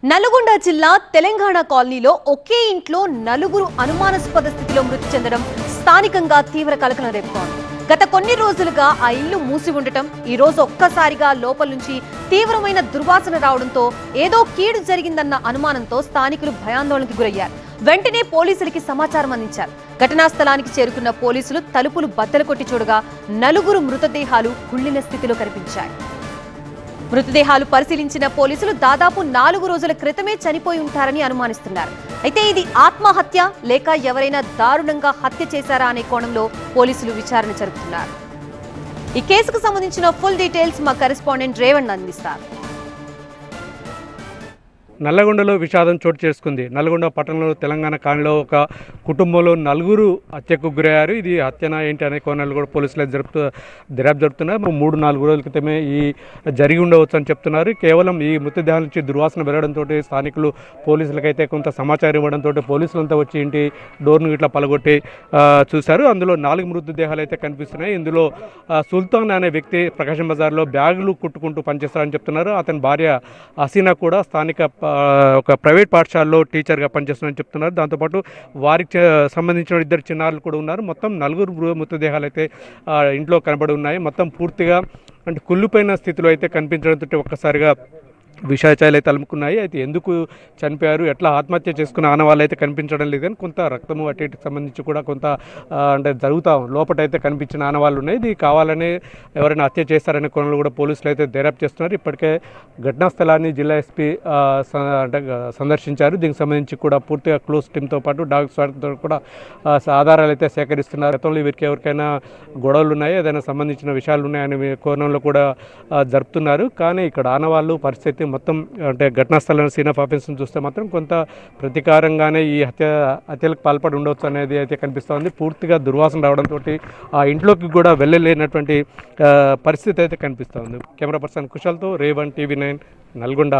నల్గొండ జిల్లా తెలంగాణ కాలనీలో ఒకే ఇంట్లో నలుగురు అనుమానాస్పద స్థితిలో మృతి చెందడం స్థానికంగా తీవ్ర కలకలం రేపుతోంది. గత కొన్ని రోజులుగా ఆ ఇల్లు మూసి ఉండటం, ఈ రోజు ఒక్కసారిగా లోపల నుంచి తీవ్రమైన దుర్వాసన రావడంతో ఏదో కీడు జరిగిందన్న అనుమానంతో స్థానికులు భయాందోళనకు గురయ్యారు. వెంటనే పోలీసులకి సమాచారం అందించారు. ఘటనా స్థలానికి చేరుకున్న పోలీసులు తలుపులు బద్దలు కొట్టి చూడగా నలుగురు మృతదేహాలు కుళ్లిన స్థితిలో కనిపించాయి. మృతదేహాలు పరిశీలించిన పోలీసులు దాదాపు 4 రోజుల క్రితమే చనిపోయి ఉంటారని అనుమానిస్తున్నారు. అయితే ఇది ఆత్మహత్య లేక ఎవరైనా దారుణంగా హత్య చేశారా అనే కోణంలో పోలీసులు విచారణ జరుపుతున్నారు. ఈ కేసుకు సంబంధించిన ఫుల్ డీటెయిల్స్ మా కరెస్పాండెంట్ రేవణ్ అందిస్తారు. నల్లగొండలో విషాదం చోటు చేసుకుంది. నల్గొండ పట్టణంలో తెలంగాణ కాలనీలో ఒక కుటుంబంలో 4 హత్యకు గురయ్యారు. ఇది హత్యనా ఏంటి అనే కోణాలు కూడా పోలీసులు దర్యాప్తు జరుపుతున్నారు. 3-4 రోజుల క్రితమే ఈ జరిగి ఉండవచ్చు అని చెప్తున్నారు. కేవలం ఈ మృతదేహాల నుంచి దుర్వాసన వెళ్లడంతో స్థానికులు పోలీసులకైతే కొంత సమాచారం ఇవ్వడంతో పోలీసులంతా వచ్చి ఇంటి డోర్ను ఇట్లా పలగొట్టి చూశారు. అందులో 4 మృతదేహాలు అయితే కనిపిస్తున్నాయి. ఇందులో సుల్తాన్ అనే వ్యక్తి ప్రకాశం బజార్లో బ్యాగులు కుట్టుకుంటూ పనిచేస్తారని చెప్తున్నారు. అతని భార్య హసీనా కూడా స్థానిక ఒక ప్రైవేట్ పాఠశాలలో టీచర్గా పనిచేస్తున్నారని చెప్తున్నారు. దాంతోపాటు వారికి సంబంధించిన 2 చిన్నారులు కూడా ఉన్నారు. మొత్తం 4 మృతదేహాలు అయితే ఇంట్లో కనబడి ఉన్నాయి. మొత్తం పూర్తిగా అంటే కుళ్ళిపోయిన స్థితిలో అయితే కనిపించడంతో ఒక్కసారిగా విషాచాలు అయితే అలుముకున్నాయి. అయితే ఎందుకు చనిపోయారు, ఎట్లా ఆత్మహత్య చేసుకున్న ఆనవాళ్ళు అయితే కనిపించడం లేదని కొంత రక్తము అటు సంబంధించి కూడా కొంత అంటే లోపటైతే కనిపించిన ఆనవాళ్ళు ఉన్నాయి. ఇది కావాలనే ఎవరైనా హత్య చేస్తారనే కోణంలో కూడా పోలీసులు అయితే దర్యాప్తు చేస్తున్నారు. ఇప్పటికే ఘటనా స్థలాన్ని జిల్లా ఎస్పీ అంటే సందర్శించారు. దీనికి సంబంధించి కూడా పూర్తిగా క్లోజ్ టీంతో పాటు డాగ్ స్క్వాడ్తో కూడా ఆధారాలు అయితే సేకరిస్తున్నారు. గతంలో వీరికి ఎవరికైనా గొడవలు ఉన్నాయి, ఏదైనా సంబంధించిన విషయాలు ఉన్నాయనే కోణంలో కూడా జరుపుతున్నారు. కానీ ఇక్కడ ఆనవాళ్ళు పరిస్థితి మొత్తం అంటే ఘటనా స్థలం సీన్ ఆఫ్ ఆఫెన్స్ని చూస్తే మాత్రం కొంత ప్రతీకారంగానే ఈ హత్యలకు పాల్పడి ఉండవచ్చు అనేది అయితే కనిపిస్తోంది. పూర్తిగా దుర్వాసన రావడంతో ఆ ఇంట్లోకి కూడా వెళ్ళలేనటువంటి పరిస్థితి అయితే కనిపిస్తోంది. కెమెరా పర్సన్ కుశల్తో రేవణ్, TV9 నల్గొండ.